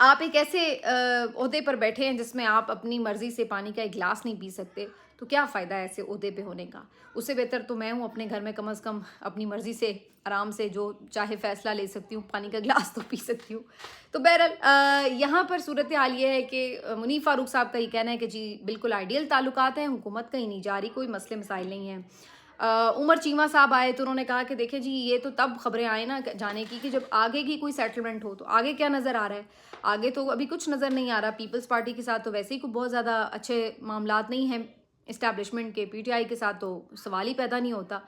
آپ ایک ایسے عہدے پر بیٹھے ہیں جس میں آپ اپنی مرضی سے پانی کا ایک گلاس نہیں پی سکتے، تو کیا فائدہ ہے ایسے عہدے پہ ہونے کا؟ اس سے بہتر تو میں ہوں اپنے گھر میں کم از کم اپنی مرضی سے آرام سے جو چاہے فیصلہ لے سکتی ہوں، پانی کا گلاس تو پی سکتی ہوں۔ تو بہرحال یہاں پر صورتحال یہ ہے کہ منیب فاروق صاحب کا یہ کہنا ہے کہ جی بالکل آئیڈیل تعلقات ہیں، حکومت کہیں نہیں جا رہی، کوئی مسئلے مسائل نہیں ہیں۔ عمر چیمہ صاحب آئے تو انہوں نے کہا کہ دیکھیں جی یہ تو تب خبریں آئیں نا جانے کی کہ جب آگے کی کوئی سیٹلمنٹ ہو، تو آگے کیا نظر آ رہا ہے؟ آگے تو ابھی کچھ نظر نہیں آ رہا۔ پیپلز پارٹی کے ساتھ تو ویسے ہی کوئی بہت زیادہ اچھے معاملات نہیں ہیں اسٹیبلشمنٹ کے، پی ٹی آئی کے ساتھ تو سوال ہی پیدا نہیں ہوتا۔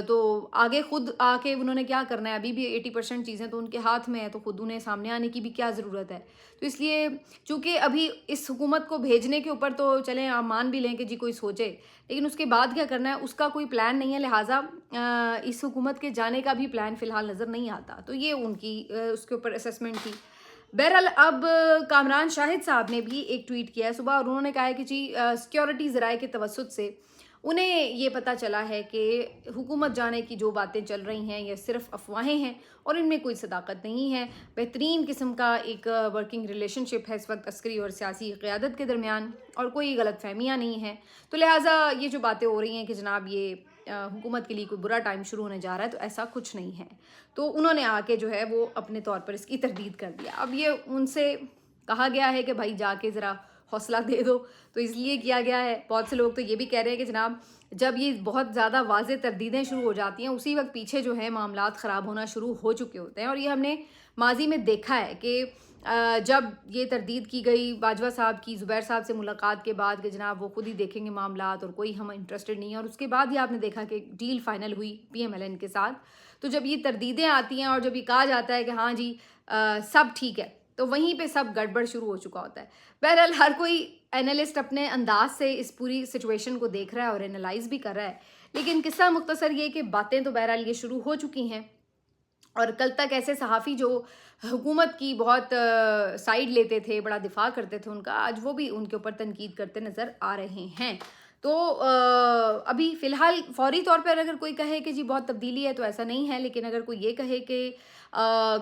تو آگے خود آ کے انہوں نے کیا کرنا ہے؟ ابھی بھی 80% چیزیں تو ان کے ہاتھ میں ہے، تو خود انہیں سامنے آنے کی بھی کیا ضرورت ہے؟ تو اس لیے چونکہ ابھی اس حکومت کو بھیجنے کے اوپر تو چلیں آپ مان بھی لیں کہ جی کوئی سوچے، لیکن اس کے بعد کیا کرنا ہے اس کا کوئی پلان نہیں ہے، لہٰذا اس حکومت کے جانے کا بھی پلان فی الحال نظر نہیں آتا۔ تو یہ ان کی اس کے اوپر اسیسمنٹ تھی۔ بہرحال اب کامران شاہد صاحب نے بھی ایک ٹویٹ کیا ہے صبح، اور انہوں نے کہا ہے کہ جی سیکیورٹی ذرائع کے توسط سے انہیں یہ پتہ چلا ہے کہ حکومت جانے کی جو باتیں چل رہی ہیں یہ صرف افواہیں ہیں اور ان میں کوئی صداقت نہیں ہے۔ بہترین قسم کا ایک ورکنگ ریلیشن شپ ہے اس وقت عسکری اور سیاسی قیادت کے درمیان، اور کوئی غلط فہمیاں نہیں ہیں۔ تو لہٰذا یہ جو باتیں ہو رہی ہیں کہ جناب یہ حکومت کے لیے کوئی برا ٹائم شروع ہونے جا رہا ہے، تو ایسا کچھ نہیں ہے۔ تو انہوں نے آ کے جو ہے وہ اپنے طور پر اس کی تردید کر دیا۔ اب یہ ان سے کہا گیا ہے کہ بھائی جا کے ذرا حوصلہ دے دو، تو اس لیے کیا گیا ہے۔ بہت سے لوگ تو یہ بھی کہہ رہے ہیں کہ جناب جب یہ بہت زیادہ واضح تردیدیں شروع ہو جاتی ہیں اسی وقت پیچھے جو ہے معاملات خراب ہونا شروع ہو چکے ہوتے ہیں، اور یہ ہم نے ماضی میں دیکھا ہے کہ جب یہ تردید کی گئی باجوہ صاحب کی زبیر صاحب سے ملاقات کے بعد کہ جناب وہ خود ہی دیکھیں گے معاملات اور کوئی ہم انٹرسٹڈ نہیں ہے، اور اس کے بعد ہی آپ نے دیکھا کہ ڈیل فائنل ہوئی پی ایم ایل این کے ساتھ۔ تو جب یہ تردیدیں آتی ہیں اور جب یہ کہا جاتا ہے کہ ہاں جی سب ٹھیک ہے، تو وہیں پہ سب گڑبڑ شروع ہو چکا ہوتا ہے۔ بہرحال ہر کوئی اینالسٹ اپنے انداز سے اس پوری سچویشن کو دیکھ رہا ہے اور اینالائز بھی کر رہا ہے، لیکن قصہ مختصر یہ کہ باتیں تو بہرحال یہ شروع ہو چکی ہیں، اور کل تک ایسے صحافی جو حکومت کی بہت سائیڈ لیتے تھے، بڑا دفاع کرتے تھے ان کا، آج وہ بھی ان کے اوپر تنقید کرتے نظر آ رہے ہیں۔ تو ابھی فی الحال فوری طور پر اگر کوئی کہے کہ جی بہت تبدیلی ہے تو ایسا نہیں ہے، لیکن اگر کوئی یہ کہے کہ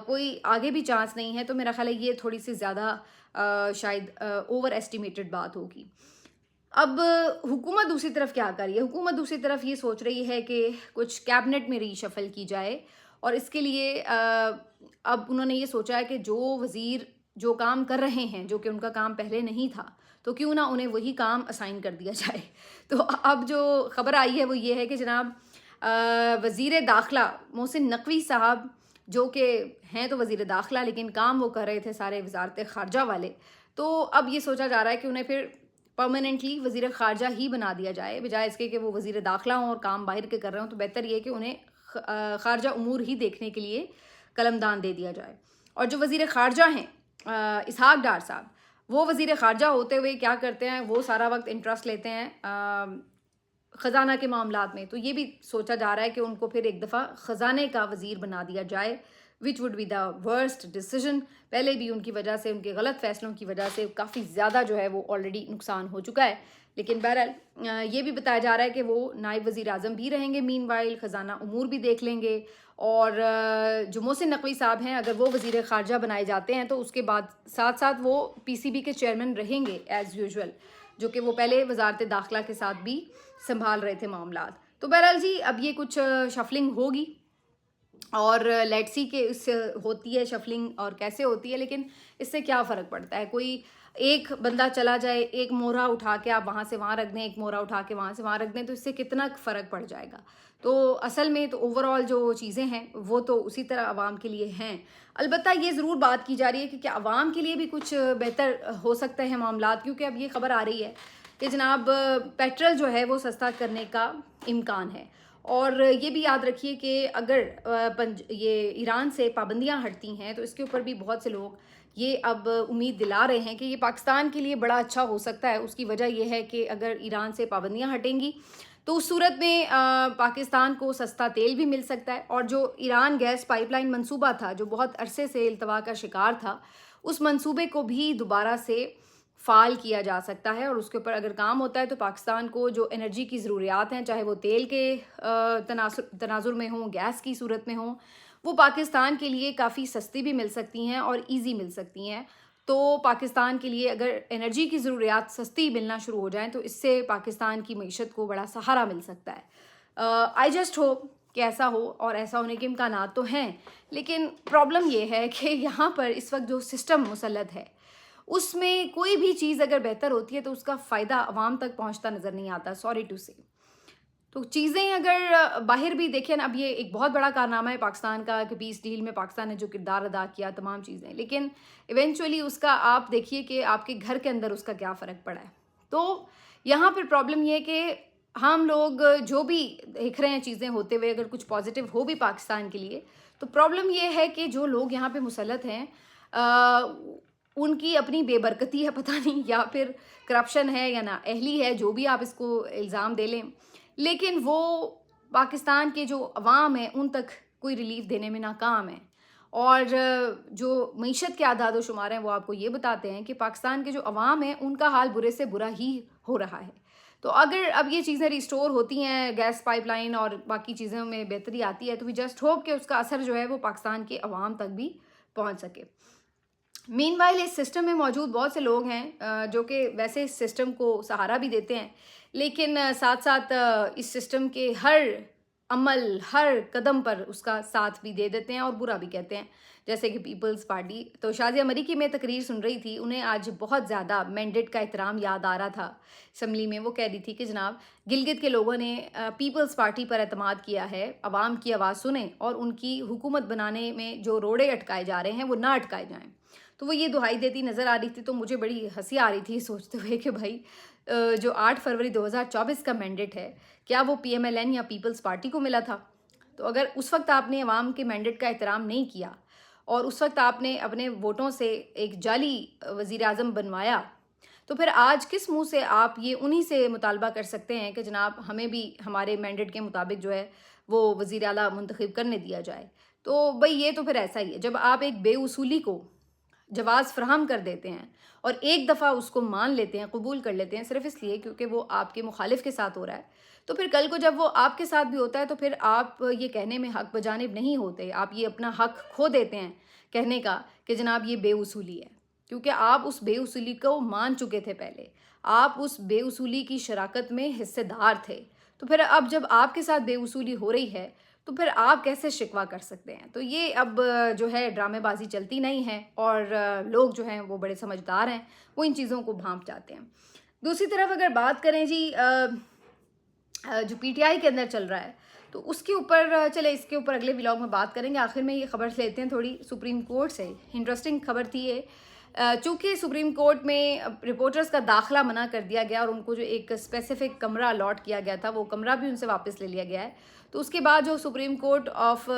کوئی آگے بھی چانس نہیں ہے، تو میرا خیال ہے یہ تھوڑی سی زیادہ شاید اوور ایسٹیمیٹڈ بات ہوگی۔ اب حکومت دوسری طرف کیا کر رہی ہے؟ حکومت دوسری طرف یہ سوچ رہی ہے کہ کچھ کیبنٹ میں ری شفل کی جائے، اور اس کے لیے اب انہوں نے یہ سوچا ہے کہ جو وزیر جو کام کر رہے ہیں جو کہ ان کا کام پہلے نہیں تھا، تو کیوں نہ انہیں وہی کام اسائن کر دیا جائے۔ تو اب جو خبر آئی ہے وہ یہ ہے کہ جناب وزیر داخلہ محسن نقوی صاحب جو کہ ہیں تو وزیر داخلہ لیکن کام وہ کر رہے تھے سارے وزارت خارجہ والے، تو اب یہ سوچا جا رہا ہے کہ انہیں پھر پرماننٹلی وزیر خارجہ ہی بنا دیا جائے، بجائے اس کے کہ وہ وزیر داخلہ ہوں اور کام باہر کے کر رہے ہوں، تو بہتر یہ کہ انہیں خارجہ امور ہی دیکھنے کے لیے قلمدان دے دیا جائے۔ اور جو وزیر خارجہ ہیں اسحاق ڈار صاحب، وہ وزیر خارجہ ہوتے ہوئے کیا کرتے ہیں؟ وہ سارا وقت انٹرسٹ لیتے ہیں خزانہ کے معاملات میں، تو یہ بھی سوچا جا رہا ہے کہ ان کو پھر ایک دفعہ خزانے کا وزیر بنا دیا جائے، which would be the worst decision. پہلے بھی ان کی وجہ سے، ان کے غلط فیصلوں کی وجہ سے کافی زیادہ جو ہے وہ آلریڈی نقصان ہو چکا ہے، لیکن بہرحال یہ بھی بتایا جا رہا ہے کہ وہ نائب وزیر اعظم بھی رہیں گے، مین وائل خزانہ امور بھی دیکھ لیں گے، اور جو محسن نقوی صاحب ہیں اگر وہ وزیر خارجہ بنائے جاتے ہیں تو اس کے بعد ساتھ ساتھ وہ پی سی بی کے چیئرمین رہیں گے ایز یوزول، جو کہ وہ پہلے وزارت داخلہ کے ساتھ بھی سنبھال رہے تھے معاملات۔ تو بہرحال جی اب یہ کچھ شفلنگ ہوگی، اور لیٹ سی کہ اس سے ہوتی ہے شفلنگ اور کیسے ہوتی ہے، لیکن اس سے کیا فرق پڑتا ہے؟ کوئی ایک بندہ چلا جائے، ایک مورا اٹھا کے آپ وہاں سے وہاں رکھ دیں، ایک مورا اٹھا کے وہاں سے وہاں رکھ دیں، تو اس سے کتنا فرق پڑ جائے گا؟ تو اصل میں تو اوور آل جو چیزیں ہیں وہ تو اسی طرح عوام کے لیے ہیں۔ البتہ یہ ضرور بات کی جا رہی ہے کہ کیا عوام کے لیے بھی کچھ بہتر ہو سکتے ہیں معاملات، کیونکہ اب یہ خبر آ رہی ہے کہ جناب پیٹرول جو ہے وہ سستا کرنے کا امکان ہے، اور یہ بھی یاد رکھیے کہ اگر یہ ایران سے پابندیاں ہٹتی ہیں تو اس کے اوپر بھی بہت سے لوگ یہ اب امید دلا رہے ہیں کہ یہ پاکستان کے لیے بڑا اچھا ہو سکتا ہے۔ اس کی وجہ یہ ہے کہ اگر ایران سے پابندیاں ہٹیں گی تو اس صورت میں پاکستان کو سستا تیل بھی مل سکتا ہے، اور جو ایران گیس پائپ لائن منصوبہ تھا جو بہت عرصے سے التوا کا شکار تھا، اس منصوبے کو بھی دوبارہ سے فعال کیا جا سکتا ہے، اور اس کے اوپر اگر کام ہوتا ہے تو پاکستان کو جو انرجی کی ضروریات ہیں، چاہے وہ تیل کے تناظر میں ہوں، گیس کی صورت میں ہوں، وہ پاکستان کے لیے کافی سستی بھی مل سکتی ہیں اور ایزی مل سکتی ہیں. تو پاکستان کے لیے اگر انرجی کی ضروریات سستی ملنا شروع ہو جائیں تو اس سے پاکستان کی معیشت کو بڑا سہارا مل سکتا ہے. آئی جسٹ ہوپ کہ ایسا ہو، اور ایسا ہونے کے امکانات تو ہیں، لیکن پرابلم یہ ہے کہ یہاں پر اس وقت جو سسٹم مسلط ہے اس میں کوئی بھی چیز اگر بہتر ہوتی ہے تو اس کا فائدہ عوام تک پہنچتا نظر نہیں آتا. سوری ٹو سے. تو چیزیں اگر باہر بھی دیکھیں نا، اب یہ ایک بہت بڑا کارنامہ ہے پاکستان کا کہ پیس ڈیل میں پاکستان نے جو کردار ادا کیا، تمام چیزیں، لیکن ایونچولی اس کا آپ دیکھیے کہ آپ کے گھر کے اندر اس کا کیا فرق پڑا ہے. تو یہاں پر پرابلم یہ ہے کہ ہم لوگ جو بھی دیکھ رہے ہیں چیزیں ہوتے ہوئے، اگر کچھ پازیٹیو ہو بھی پاکستان کے لیے، تو پرابلم یہ ہے کہ جو لوگ یہاں پہ مسلط ہیں ان کی اپنی بے برکتی ہے پتہ نہیں، یا پھر کرپشن ہے یا نااہلی ہے، جو بھی آپ اس کو الزام دے لیں، لیکن وہ پاکستان کے جو عوام ہیں ان تک کوئی ریلیف دینے میں ناکام ہیں. اور جو معیشت کے اعداد و شمار ہیں وہ آپ کو یہ بتاتے ہیں کہ پاکستان کے جو عوام ہیں ان کا حال برے سے برا ہی ہو رہا ہے. تو اگر اب یہ چیزیں ریسٹور ہوتی ہیں، گیس پائپ لائن اور باقی چیزوں میں بہتری آتی ہے، تو وی جسٹ ہوپ کہ اس کا اثر جو ہے وہ پاکستان کے عوام تک بھی پہنچ سکے. مین وائل اس سسٹم میں موجود بہت سے لوگ ہیں جو کہ ویسے اس سسٹم کو سہارا بھی دیتے ہیں، لیکن ساتھ ساتھ اس سسٹم کے ہر عمل، ہر قدم پر اس کا ساتھ بھی دے دیتے ہیں اور برا بھی کہتے ہیں، جیسے کہ پیپلز پارٹی. تو شازیہ مریکی میں تقریر سن رہی تھی، انہیں آج بہت زیادہ مینڈیٹ کا احترام یاد آ رہا تھا اسمبلی میں. وہ کہہ رہی تھی کہ جناب گلگت کے لوگوں نے پیپلز پارٹی پر اعتماد کیا ہے، عوام کی آواز سنیں اور ان کی حکومت بنانے میں جو روڑے اٹکائے جا رہے ہیں وہ نہ اٹکائے جائیں. تو وہ یہ دہائی دیتی نظر آ رہی تھی. تو مجھے بڑی ہنسی آ رہی تھی سوچتے ہوئے کہ بھائی جو 8 فروری 2024 کا مینڈیٹ ہے، کیا وہ پی ایم ایل این یا پیپلز پارٹی کو ملا تھا؟ تو اگر اس وقت آپ نے عوام کے مینڈیٹ کا احترام نہیں کیا اور اس وقت آپ نے اپنے ووٹوں سے ایک جعلی وزیر اعظم بنوایا، تو پھر آج کس منہ سے آپ یہ انہی سے مطالبہ کر سکتے ہیں کہ جناب ہمیں بھی ہمارے مینڈیٹ کے مطابق جو ہے وہ وزیر اعلیٰ منتخب کرنے دیا جائے؟ تو بھائی یہ تو پھر ایسا ہی ہے، جب آپ ایک بے اصولی کو جواز فراہم کر دیتے ہیں اور ایک دفعہ اس کو مان لیتے ہیں، قبول کر لیتے ہیں صرف اس لیے کیونکہ وہ آپ کے مخالف کے ساتھ ہو رہا ہے، تو پھر کل کو جب وہ آپ کے ساتھ بھی ہوتا ہے تو پھر آپ یہ کہنے میں حق بجانب نہیں ہوتے، آپ یہ اپنا حق کھو دیتے ہیں کہنے کا کہ جناب یہ بے اصولی ہے، کیونکہ آپ اس بے اصولی کو مان چکے تھے پہلے، آپ اس بے اصولی کی شراکت میں حصے دار تھے. تو پھر اب جب آپ کے ساتھ بے اصولی ہو رہی ہے تو پھر آپ کیسے شکوہ کر سکتے ہیں؟ تو یہ اب جو ہے ڈرامے بازی چلتی نہیں ہے، اور لوگ جو ہیں وہ بڑے سمجھدار ہیں، وہ ان چیزوں کو بھانپ جاتے ہیں. دوسری طرف اگر بات کریں جی جو پی ٹی آئی کے اندر چل رہا ہے، تو اس کے اوپر چلے اس کے اوپر اگلے ولاگ میں بات کریں گے. آخر میں یہ خبر لیتے ہیں تھوڑی سپریم کورٹ سے. انٹرسٹنگ خبر تھی یہ، چونکہ سپریم کورٹ میں رپورٹرز کا داخلہ منع کر دیا گیا اور ان کو جو ایک اسپیسیفک کمرہ الاٹ کیا گیا تھا وہ کمرہ بھی ان سے واپس لے لیا گیا ہے. تو اس کے بعد جو سپریم کورٹ آف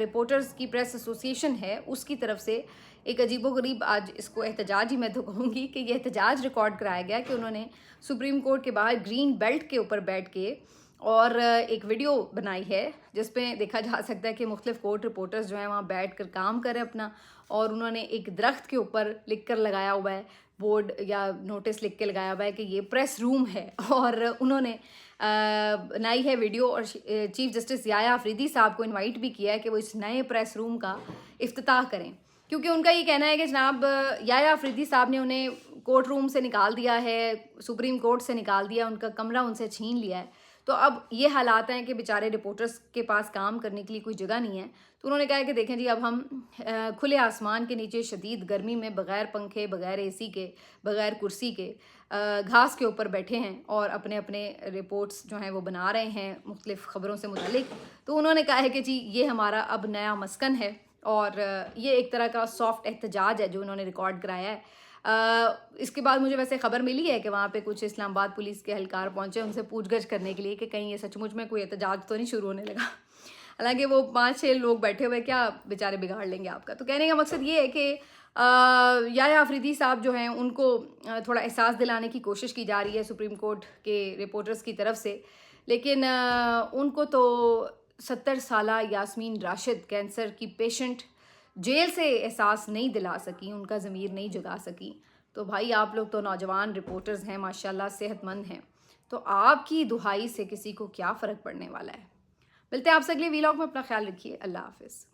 رپورٹرز کی پریس ایسوسی ایشن ہے اس کی طرف سے ایک عجیب و غریب، آج اس کو احتجاج ہی میں تو کہوں گی کہ یہ احتجاج ریکارڈ کرایا گیا کہ انہوں نے سپریم کورٹ کے باہر گرین بیلٹ کے اوپر بیٹھ کے اور ایک ویڈیو بنائی ہے جس میں دیکھا جا سکتا ہے کہ مختلف کورٹ رپورٹرز جو ہیں وہاں بیٹھ کر کام کریں اپنا، اور انہوں نے ایک درخت کے اوپر لکھ کر لگایا ہوا ہے، بورڈ یا نوٹس لکھ کے لگایا ہوا ہے کہ یہ پریس روم ہے، اور انہوں نے بنائی ہے ویڈیو، اور چیف جسٹس یحییٰ آفریدی صاحب کو انوائٹ بھی کیا ہے کہ وہ اس نئے پریس روم کا افتتاح کریں، کیونکہ ان کا یہ کہنا ہے کہ جناب یحییٰ آفریدی صاحب نے انہیں کورٹ روم سے نکال دیا ہے، سپریم کورٹ سے نکال دیا، ان کا کمرہ ان سے چھین لیا ہے. تو اب یہ حالات ہیں کہ بیچارے رپورٹرز کے پاس کام کرنے کے لیے کوئی جگہ نہیں ہے. تو انہوں نے کہا ہے کہ دیکھیں جی اب ہم کھلے آسمان کے نیچے شدید گرمی میں بغیر پنکھے، بغیر اے سی کے، بغیر کرسی کے گھاس کے اوپر بیٹھے ہیں اور اپنے اپنے رپورٹس جو ہیں وہ بنا رہے ہیں مختلف خبروں سے متعلق. تو انہوں نے کہا ہے کہ جی یہ ہمارا اب نیا مسکن ہے، اور یہ ایک طرح کا سافٹ احتجاج ہے جو انہوں نے ریکارڈ کرایا ہے. اس کے بعد مجھے ویسے خبر ملی ہے کہ وہاں پہ کچھ اسلام آباد پولیس کے اہلکار پہنچے ان سے پوچھ گچھ کرنے کے لیے کہ کہیں یہ سچ مچ میں کوئی احتجاج تو نہیں شروع ہونے لگا. حالانکہ وہ 5-6 لوگ بیٹھے ہوئے کیا بیچارے بگاڑ لیں گے آپ کا. تو کہنے کا مقصد یہ ہے کہ یحییٰ آفریدی صاحب جو ہیں ان کو تھوڑا احساس دلانے کی کوشش کی جا رہی ہے سپریم کورٹ کے رپورٹرز کی طرف سے، لیکن ان کو تو 70 سالہ یاسمین راشد کینسر کی پیشنٹ جیل سے احساس نہیں دلا سکی، ان کا ضمیر نہیں جگا سکی. تو بھائی آپ لوگ تو نوجوان رپورٹرز ہیں، ماشاءاللہ صحت مند ہیں، تو آپ کی دہائی سے کسی کو کیا فرق پڑنے والا ہے. ملتے ہیں آپ سے اگلے ویلاگ میں، اپنا خیال رکھیے، اللہ حافظ.